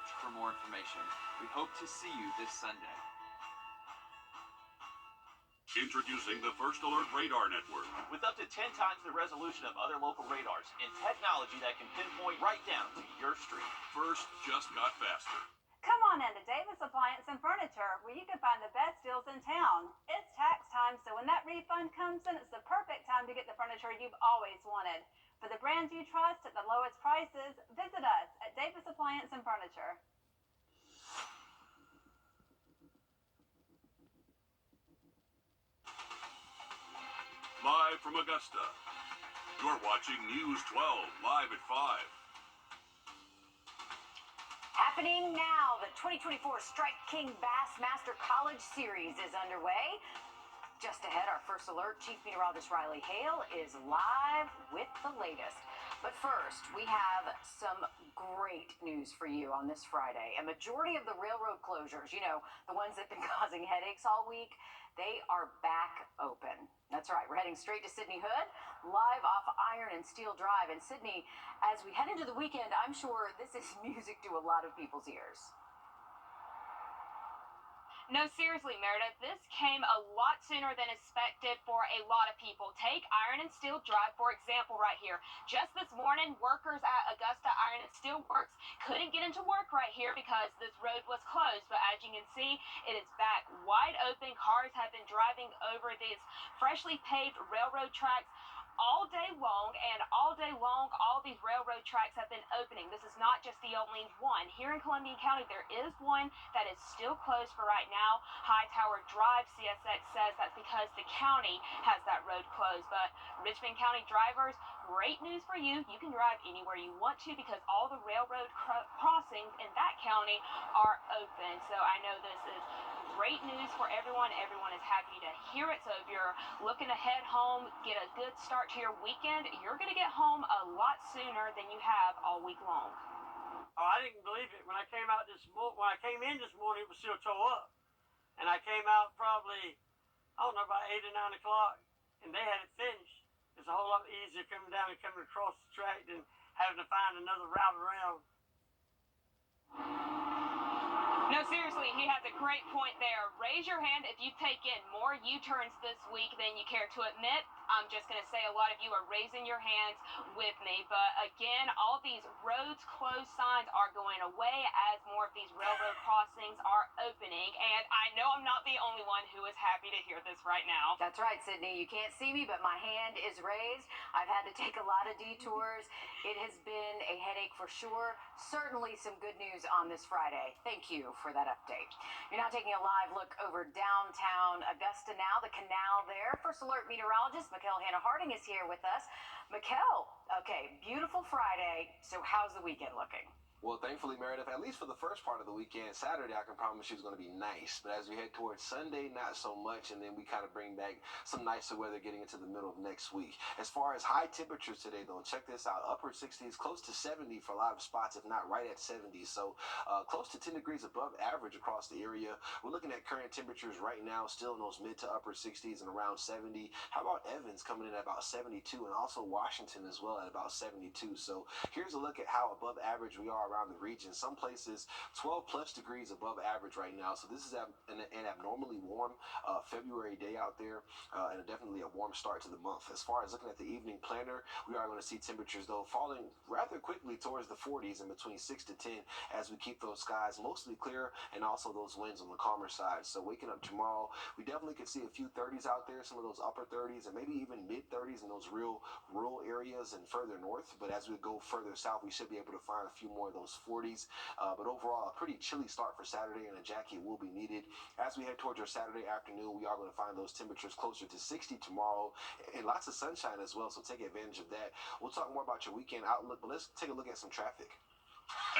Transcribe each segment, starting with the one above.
search for more information. We hope to see you this Sunday. Introducing the First Alert Radar Network. With up to 10 times the resolution of other local radars and technology that can pinpoint right down to your street. First just got faster. Come on into Davis Appliance and Furniture, where you can find the best deals in town. It's tax time, so when that refund comes in, it's the perfect time to get the furniture you've always wanted. For the brands you trust at the lowest prices, visit us at Davis Appliance and Furniture. Live from Augusta, you're watching News 12, live at 5. Happening now, the 2024 Strike King Bassmaster College Series is underway. Just ahead, our First Alert Chief Meteorologist Riley Hale is live with the latest. But first, we have some great news for you on this Friday. A majority of the railroad closures, the ones that have been causing headaches all week, they are back open. That's right, we're heading straight to Sydney Hood, live off Iron and Steel Drive. And Sydney, as we head into the weekend, I'm sure this is music to a lot of people's ears. No, seriously, Meredith, this came a lot sooner than expected for a lot of people. Take Iron and Steel Drive, for example, right here. Just this morning, workers at Augusta Iron and Steel Works couldn't get into work right here because this road was closed. But as you can see, it is back wide open. Cars have been driving over these freshly paved railroad tracks all day long, and all day long, all these railroad tracks have been opening. This is not just the only one. Here in Columbian County, there is one that is still closed for right now. Hightower Drive, CSX says that's because the county has that road closed. But Richmond County drivers, great news for you. You can drive anywhere you want to because all the railroad crossings in that county are open. So I know this is great news for everyone. Everyone is happy to hear it. So if you're looking to head home, get a good start to your weekend, you're going to get home a lot sooner than you have all week long. Oh, I didn't believe it. When I came in this morning, it was still tore up. And I came out probably, about 8 or 9 o'clock, and they had it finished. It's a whole lot easier coming down and coming across the track than having to find another route around. No, seriously, he has a great point there. Raise your hand if you've taken more U-turns this week than you care to admit. I'm just going to say a lot of you are raising your hands with me. But again, all these roads closed signs are going away as more of these railroad crossings are opening. And I know I'm not the only one who is happy to hear this right now. That's right, Sydney. You can't see me, but my hand is raised. I've had to take a lot of detours. It has been a headache for sure. Certainly some good news on this Friday. Thank you for that update. You're now taking a live look over downtown Augusta now, the canal there. First Alert meteorologist Mikkel Hannah-Harding is here with us. Mikkel, okay, beautiful Friday. So how's the weekend looking? Well, thankfully, Meredith, at least for the first part of the weekend, Saturday, I can promise you is going to be nice. But as we head towards Sunday, not so much. And then we kind of bring back some nicer weather getting into the middle of next week. As far as high temperatures today, though, check this out. Upper 60s, close to 70 for a lot of spots, if not right at 70. So close to 10 degrees above average across the area. We're looking at current temperatures right now, still in those mid to upper 60s and around 70. How about Evans coming in at about 72, and also Washington as well at about 72. So here's a look at how above average we are around the region. Some places 12 plus degrees above average right now. So this is an abnormally warm February day out there, and definitely a warm start to the month. As far as looking at the evening planner, we are going to see temperatures though falling rather quickly towards the 40s and between 6 to 10 as we keep those skies mostly clear and also those winds on the calmer side. So waking up tomorrow, we definitely could see a few 30s out there, some of those upper 30s and maybe even mid 30s in those real rural areas and further north. But as we go further south, we should be able to find a few more of those 40s. But overall, a pretty chilly start for Saturday, and a jacket will be needed. As we head towards our Saturday afternoon, we are going to find those temperatures closer to 60 tomorrow, and lots of sunshine as well, so take advantage of that. We'll talk more about your weekend outlook, but let's take a look at some traffic.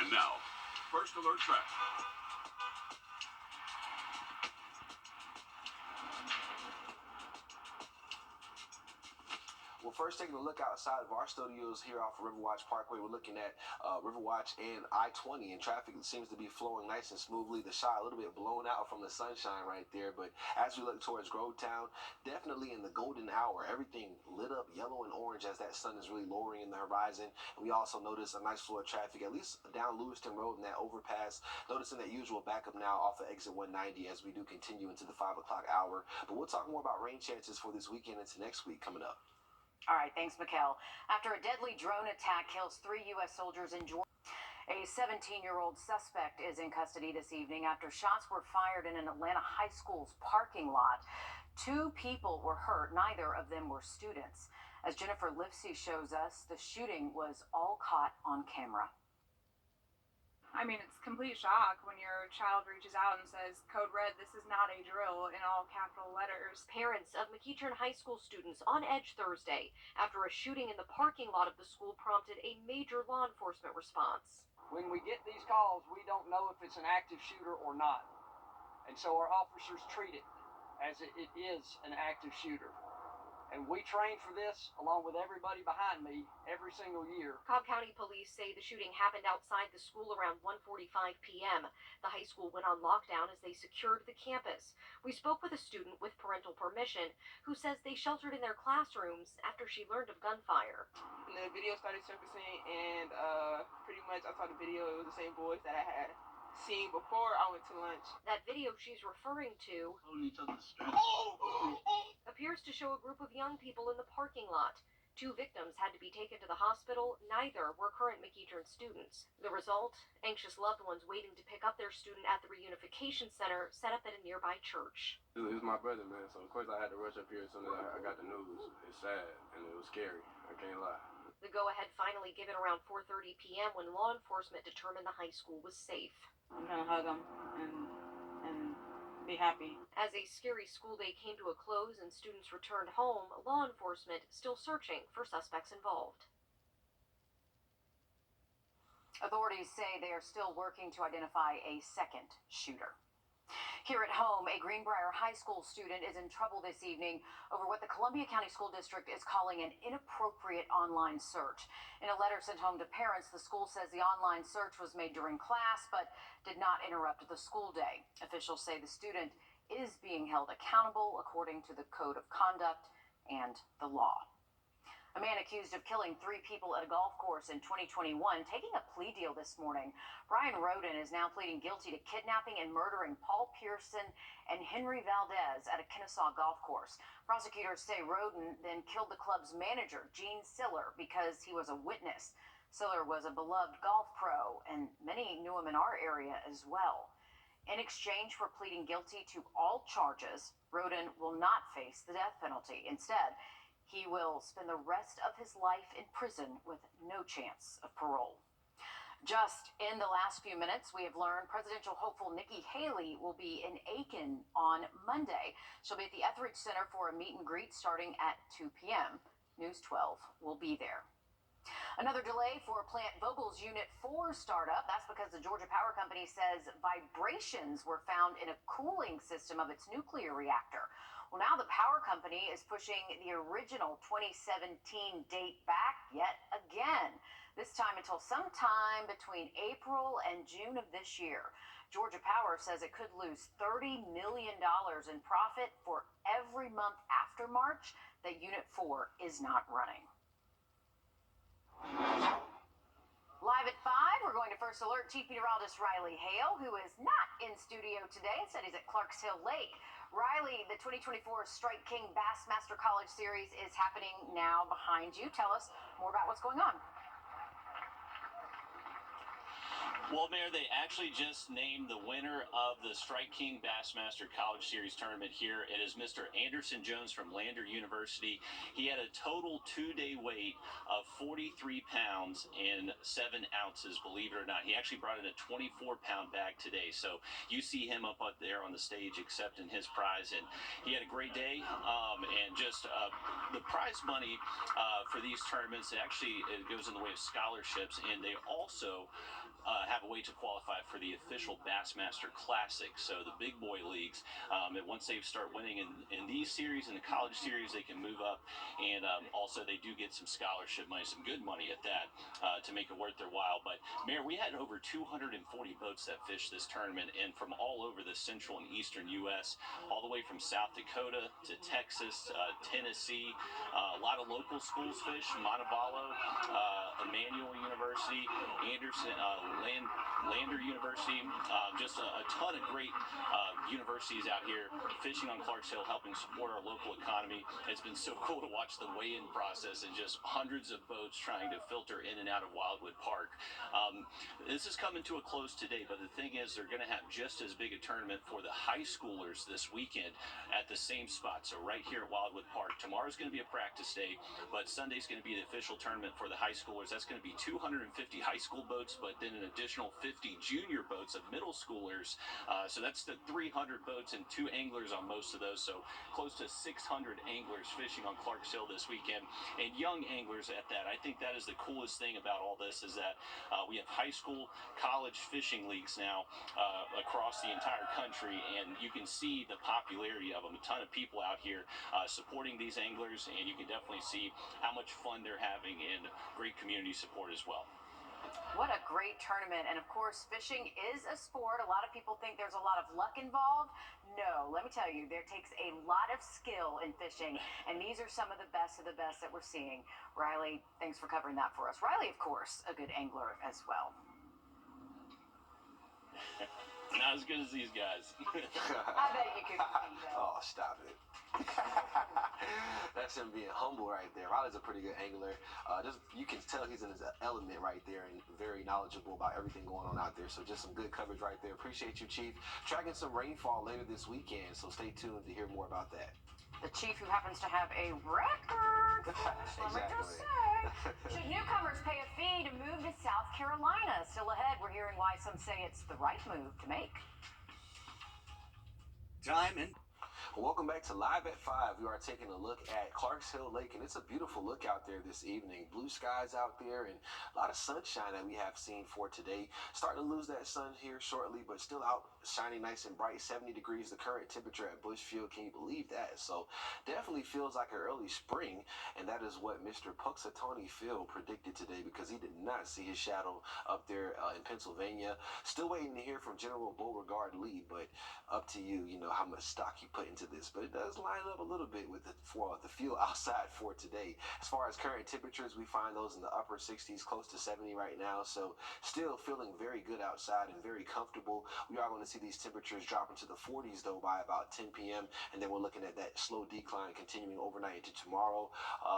And now, First Alert traffic. Well, first taking a look outside of our studios here off of Riverwatch Parkway, we're looking at Riverwatch and I-20, and traffic seems to be flowing nice and smoothly. The shot a little bit blown out from the sunshine right there, but as we look towards Grovetown, definitely in the golden hour, everything lit up yellow and orange as that sun is really lowering in the horizon. And we also notice a nice flow of traffic, at least down Lewiston Road and that overpass. Noticing that usual backup now off of exit 190 as we do continue into the 5 o'clock hour. But we'll talk more about rain chances for this weekend into next week coming up. All right, thanks, Mikkel. After a deadly drone attack kills 3 U.S. soldiers in Georgia, a 17-year-old suspect is in custody this evening after shots were fired in an Atlanta high school's parking lot. 2 people were hurt. Neither of them were students. As Jennifer Lipsey shows us, the shooting was all caught on camera. I mean, it's complete shock when your child reaches out and says, "Code Red, this is not a drill," in all capital letters. Parents of McEachern High School students on edge Thursday after a shooting in the parking lot of the school prompted a major law enforcement response. When we get these calls, we don't know if it's an active shooter or not. And so our officers treat it as it is an active shooter. And we train for this, along with everybody behind me, every single year. Cobb County police say the shooting happened outside the school around 1:45 p.m. The high school went on lockdown as they secured the campus. We spoke with a student with parental permission who says they sheltered in their classrooms after she learned of gunfire. And the video started surfacing, and pretty much I saw the video. It was the same boys that I had seen before I went to lunch. That video she's referring to appears to show a group of young people in the parking lot. 2 victims had to be taken to the hospital. Neither were current McEachern students. The result? Anxious loved ones waiting to pick up their student at the reunification center set up at a nearby church. It was my brother, man, so of course I had to rush up here as soon as I got the news. It's sad, and it was scary. I can't lie. The go-ahead finally given around 4:30 p.m. when law enforcement determined the high school was safe. I'm gonna hug them and be happy. As a scary school day came to a close and students returned home, law enforcement still searching for suspects involved. Authorities say they are still working to identify a second shooter. Here at home, a Greenbrier High School student is in trouble this evening over what the Columbia County School District is calling an inappropriate online search. In a letter sent home to parents, the school says the online search was made during class but did not interrupt the school day. Officials say the student is being held accountable according to the Code of Conduct and the law. A man accused of killing 3 people at a golf course in 2021 taking a plea deal this morning. Brian Wrdw is now pleading guilty to kidnapping and murdering Paul Pearson and Henry Valdez at a Kennesaw golf course. Prosecutors say Wrdw then killed the club's manager, Gene Siller, because he was a witness. Siller was a beloved golf pro, and many knew him in our area as well. In exchange for pleading guilty to all charges, Wrdw will not face the death penalty. Instead, he will spend the rest of his life in prison with no chance of parole. Just in the last few minutes, we have learned presidential hopeful Nikki Haley will be in Aiken on Monday. She'll be at the Etheridge Center for a meet and greet starting at 2 p.m. News 12 will be there. Another delay for Plant Vogel's Unit 4 startup. That's because the Georgia Power Company says vibrations were found in a cooling system of its nuclear reactor. Well, now the power company is pushing the original 2017 date back yet again, this time until sometime between April and June of this year. Georgia Power says it could lose $30 million in profit for every month after March that Unit 4 is not running. Live at 5, we're going to First Alert Chief Meteorologist Riley Hale, who is not in studio today. Instead, he's at Clarks Hill Lake. Riley, the 2024 Strike King Bassmaster College Series is happening now behind you. Tell us more about what's going on. Well, Mayor, they actually just named the winner of the Strike King Bassmaster College Series tournament here. It is Mr. Anderson Jones from Lander University. He had a total 2-day weight of 43 pounds and 7 ounces, believe it or not. He actually brought in a 24-pound bag today. So you see him up there on the stage accepting his prize. And he had a great day. And just the prize money for these tournaments, it goes in the way of scholarships. And they also have a way to qualify for the official Bassmaster Classic. So the big boy leagues, and once they start winning in these series, in the college series, they can move up. And also they do get some scholarship money, some good money at that, to make it worth their while. But Mayor, we had over 240 boats that fished this tournament, and from all over the central and eastern U.S., all the way from South Dakota to Texas, Tennessee. A lot of local schools fish, Montevallo, Emmanuel University, Anderson, Lander University, just a ton of great universities out here fishing on Clarks Hill, helping support our local economy. It's been so cool to watch the weigh-in process and just hundreds of boats trying to filter in and out of Wildwood Park. This is coming to a close today, but the thing is, they're going to have just as big a tournament for the high schoolers this weekend at the same spot. So right here at Wildwood Park. Tomorrow's going to be a practice day, but Sunday's going to be the official tournament for the high schoolers. That's going to be 250 high school boats, but then an additional 50 junior boats of middle schoolers. So that's the 300 boats and 2 anglers on most of those. So close to 600 anglers fishing on Clarks Hill this weekend, and young anglers at that. I think that is the coolest thing about all this, is that we have high school, college fishing leagues now across the entire country, and you can see the popularity of them. A ton of people out here supporting these anglers, and you can definitely see how much fun they're having and great community support as well. What a great tournament. And of course, fishing is a sport. A lot of people think there's a lot of luck involved. No, let me tell you, there takes a lot of skill in fishing, and these are some of the best that we're seeing. Riley, thanks for covering that for us. Riley, of course, a good angler as well. Not as good as these guys. I bet you could beat them. Oh, stop it. That's him being humble right there. Riley's a pretty good angler. You can tell he's in his element right there and very knowledgeable about everything going on out there. So just some good coverage right there. Appreciate you, Chief. Tracking some rainfall later this weekend, so stay tuned to hear more about that. The Chief, who happens to have a record, let me just say. Should newcomers pay a fee to move to South Carolina? Still ahead, we're hearing why some say it's the right move to make. Diamond. Welcome back to Live at 5. We are taking a look at Clarks Hill Lake, and it's a beautiful look out there this evening. Blue skies out there and a lot of sunshine that we have seen for today. Starting to lose that sun here shortly, but still out shining nice and bright. 70 degrees the current temperature at Bushfield. Can you believe that? So definitely feels like an early spring, and that is what Mr. Puxatawny Phil predicted today, because he did not see his shadow up there in Pennsylvania. Still waiting to hear from General Beauregard Lee, but up to you, how much stock you put into this, but it does line up a little bit with the feel outside for today. As far as current temperatures, we find those in the upper 60s, close to 70 right now, so still feeling very good outside and very comfortable. We are going to see these temperatures drop into the 40s though by about 10 p.m. and then we're looking at that slow decline continuing overnight into tomorrow.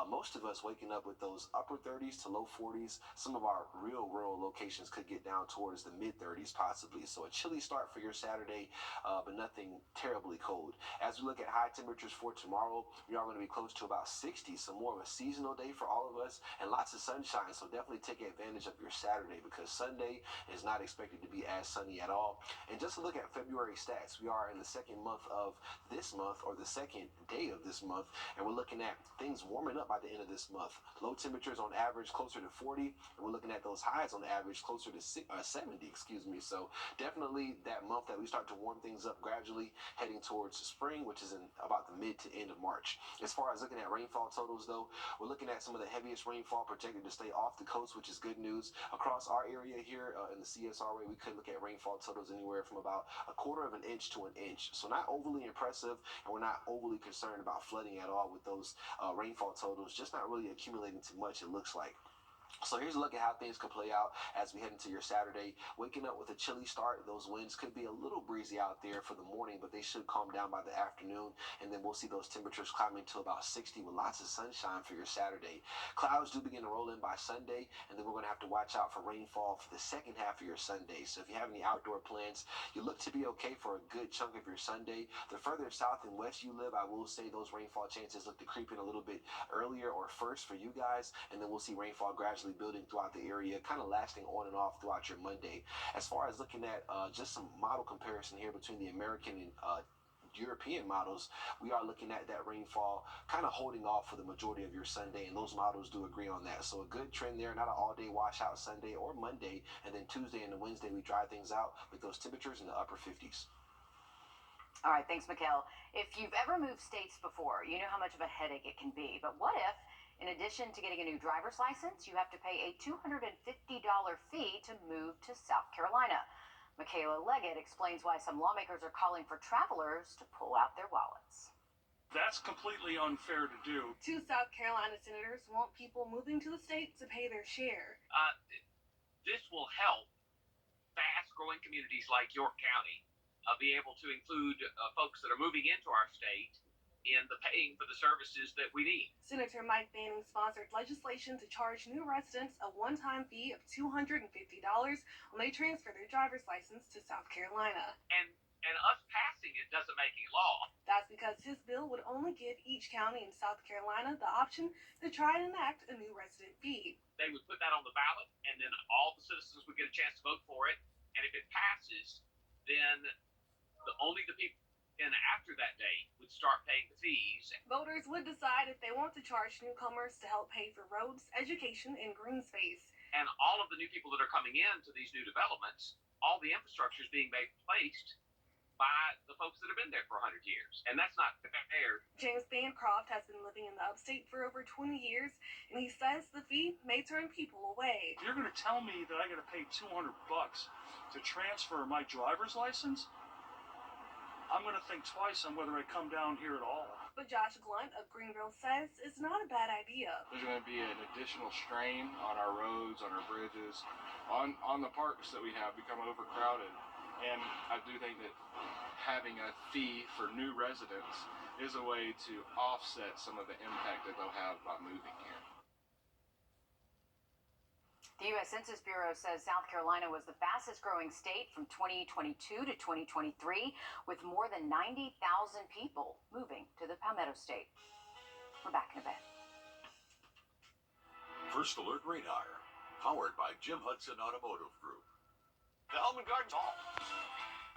Most of us waking up with those upper 30s to low 40s. Some of our real rural locations could get down towards the mid 30s possibly, so a chilly start for your Saturday, but nothing terribly cold. As we look at high temperatures for tomorrow, we are going to be close to about 60, so more of a seasonal day for all of us, and lots of sunshine, so definitely take advantage of your Saturday, because Sunday is not expected to be as sunny at all. And just to look at February stats, we are in the second month of this month, or the second day of this month, and we're looking at things warming up by the end of this month. Low temperatures on average closer to 40, and we're looking at those highs on average closer to 70, so definitely that month that we start to warm things up gradually, heading towards spring, which is in about the mid to end of March. As far as looking at rainfall totals though, we're looking at some of the heaviest rainfall projected to stay off the coast, which is good news. Across our area here in the CSRA, we could look at rainfall totals anywhere from about 1/4 of an inch to an inch. So not overly impressive, and we're not overly concerned about flooding at all with those rainfall totals, just not really accumulating too much, it looks like. So here's a look at how things could play out as we head into your Saturday. Waking up with a chilly start, those winds could be a little breezy out there for the morning, but they should calm down by the afternoon, and then we'll see those temperatures climbing to about 60 with lots of sunshine for your Saturday. Clouds do begin to roll in by Sunday, and then we're going to have to watch out for rainfall for the second half of your Sunday. So if you have any outdoor plans, you look to be okay for a good chunk of your Sunday. The further south and west you live, I will say those rainfall chances look to creep in a little bit earlier or first for you guys, and then we'll see rainfall gradually building throughout the area, kind of lasting on and off throughout your Monday. As far as looking at just some model comparison here between the American and European models, we are looking at that rainfall kind of holding off for the majority of your Sunday, and those models do agree on that. So a good trend there, not an all-day washout Sunday or Monday, and then Tuesday and Wednesday we dry things out with those temperatures in the upper 50s. All right, thanks, Mikhail. If you've ever moved states before, you know how much of a headache it can be. But what if, in addition to getting a new driver's license, you have to pay a $250 fee to move to South Carolina? Michaela Leggett explains why some lawmakers are calling for travelers to pull out their wallets. That's completely unfair to do. Two South Carolina senators want people moving to the state to pay their share. This will help fast-growing communities like York County be able to include folks that are moving into our state in the paying for the services that we need. Senator Mike Banning sponsored legislation to charge new residents a one-time fee of $250 when they transfer their driver's license to South Carolina. And us passing it doesn't make it law. That's because his bill would only give each county in South Carolina the option to try and enact a new resident fee. They would put that on the ballot, and then all the citizens would get a chance to vote for it. And if it passes, then only the people and after that date would start paying the fees. Voters would decide if they want to charge newcomers to help pay for roads, education, and green space. And all of the new people that are coming into these new developments, all the infrastructure is being placed by the folks that have been there for 100 years. And that's not fair. James Bancroft has been living in the upstate for over 20 years, and he says the fee may turn people away. If you're going to tell me that I got to pay $200 to transfer my driver's license, I'm going to think twice on whether I come down here at all. But Josh Blunt of Greenville says it's not a bad idea. There's going to be an additional strain on our roads, on our bridges, on the parks that we have become overcrowded. And I do think that having a fee for new residents is a way to offset some of the impact that they'll have by moving here. The U.S. Census Bureau says South Carolina was the fastest growing state from 2022 to 2023, with more than 90,000 people moving to the Palmetto State. We're back in a bit. First Alert Radar, powered by Jim Hudson Automotive Group. The Home and Garden Hall.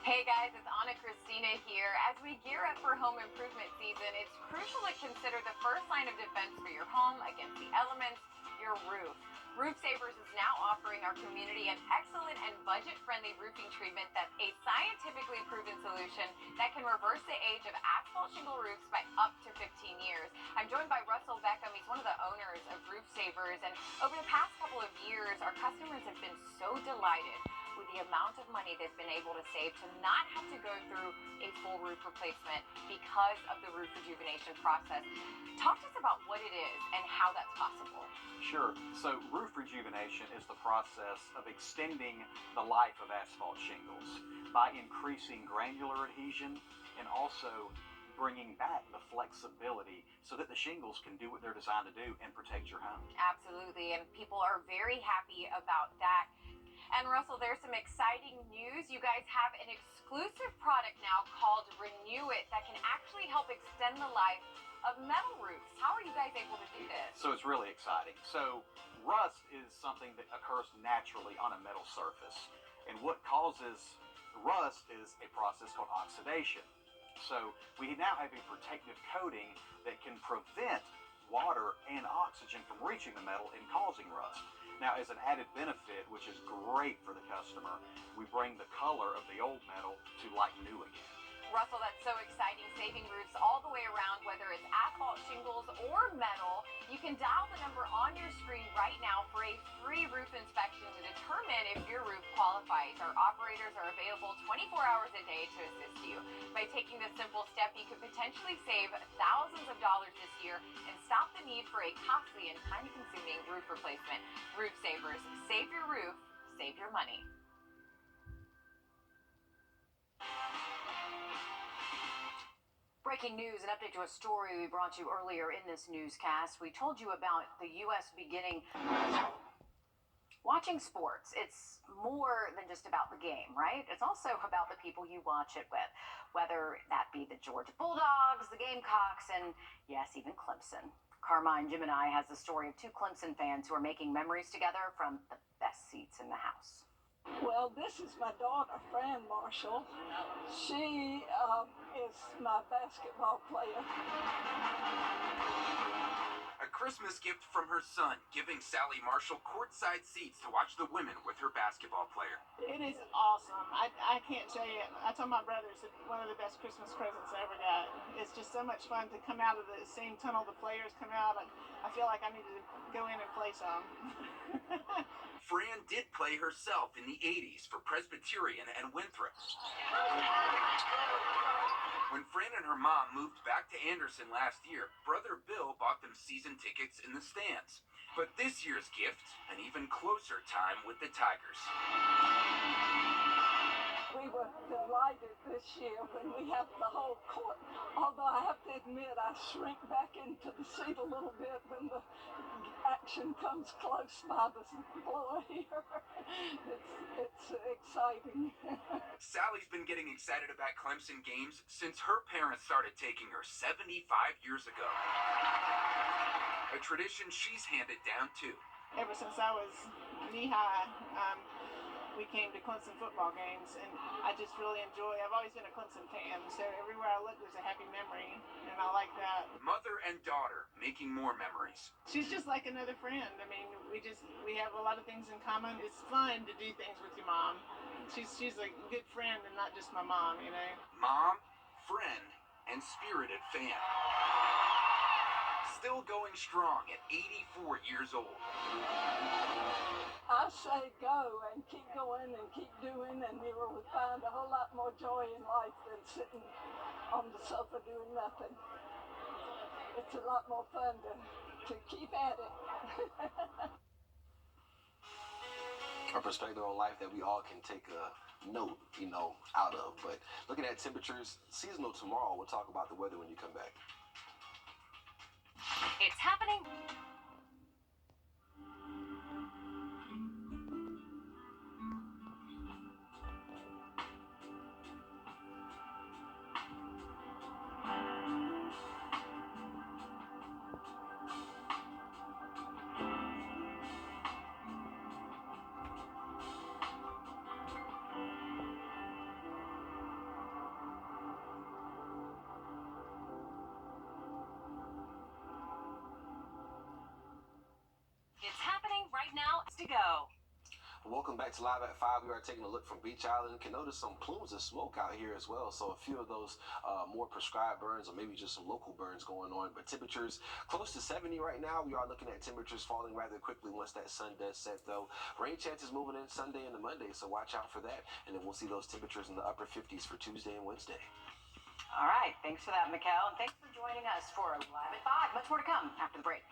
Hey guys, it's Anna Christina here. As we gear up for home improvement season, it's crucial to consider the first line of defense for your home against the elements, your roof. Roof Savers is now offering our community an excellent and budget-friendly roofing treatment that's a scientifically proven solution that can reverse the age of asphalt shingle roofs by up to 15 years. I'm joined by Russell Beckham. He's one of the owners of Roof Savers, and over the past couple of years, our customers have been so delighted with the amount of money they've been able to save to not have to go through a full roof replacement because of the roof rejuvenation process. Talk to us about what it is and how that's possible. Sure. So roof rejuvenation is the process of extending the life of asphalt shingles by increasing granular adhesion and also bringing back the flexibility so that the shingles can do what they're designed to do and protect your home. Absolutely, and people are very happy about that. And Russell, there's some exciting news. You guys have an exclusive product now called Renew It that can actually help extend the life of metal roofs. How are you guys able to do this? So it's really exciting. So rust is something that occurs naturally on a metal surface. And what causes rust is a process called oxidation. So we now have a protective coating that can prevent water and oxygen from reaching the metal and causing rust. Now, as an added benefit, which is great for the customer, we bring the color of the old metal to like new again. Russell, that's so exciting, saving roofs all the way around, whether it's asphalt shingles or metal. You can dial the number on your screen right now for a free roof inspection to determine if your roof qualifies. Our operators are available 24 hours a day to assist you. By taking this simple step, you could potentially save thousands of dollars this year and stop the need for a costly and time-consuming roof replacement. Roof Savers, save your roof, save your money. Breaking news, an update to a story we brought you earlier in this newscast. We told you about the U.S. beginning watching sports. It's more than just about the game, right? It's also about the people you watch it with, whether that be the Georgia Bulldogs, the Gamecocks, and yes, even Clemson. Carmine Gemini has the story of two Clemson fans who are making memories together from the best seats in the house. Well, this is my daughter, Fran Marshall. She is my basketball player. A Christmas gift from her son, giving Sally Marshall courtside seats to watch the women with her basketball player. It is awesome. I can't tell you. I told my brothers that one of the best Christmas presents I ever got. It's just so much fun to come out of the same tunnel the players come out. I feel like I need to go in and play some. Fran did play herself in the 80s for Presbyterian and Winthrop. When Fran and her mom moved back to Anderson last year, brother Bill bought them season tickets in the stands. But this year's gift, an even closer time with the Tigers. We were delighted this year when we had the whole court. Although I have to admit, I shrink back into the seat a little bit when the action comes close by the floor here. It's exciting. Sally's been getting excited about Clemson games since her parents started taking her 75 years ago. A tradition she's handed down too. Ever since I was knee-high, we came to Clemson football games, and I just really I've always been a Clemson fan, so everywhere I look there's a happy memory, and I like that. Mother and daughter making more memories. She's just like another friend. I mean, we have a lot of things in common. It's fun to do things with your mom. She's a good friend and not just my mom, you know. Mom, friend, and spirited fan. Still going strong at 84 years old. I say go and keep going and keep doing, and you will find a whole lot more joy in life than sitting on the sofa doing nothing. It's a lot more fun to keep at it. A perspective on life that we all can take a note, out of. But looking at temperatures, seasonal tomorrow, we'll talk about the weather when you come back. It's happening. Right now, it's to go. Welcome back to Live at 5. We are taking a look from Beach Island. You can notice some plumes of smoke out here as well. So a few of those more prescribed burns, or maybe just some local burns going on. But temperatures close to 70 right now. We are looking at temperatures falling rather quickly once that sun does set, though. Rain chances moving in Sunday and Monday, so watch out for that. And then we'll see those temperatures in the upper 50s for Tuesday and Wednesday. All right. Thanks for that, Mikkel. And thanks for joining us for Live at 5. Much more to come after the break.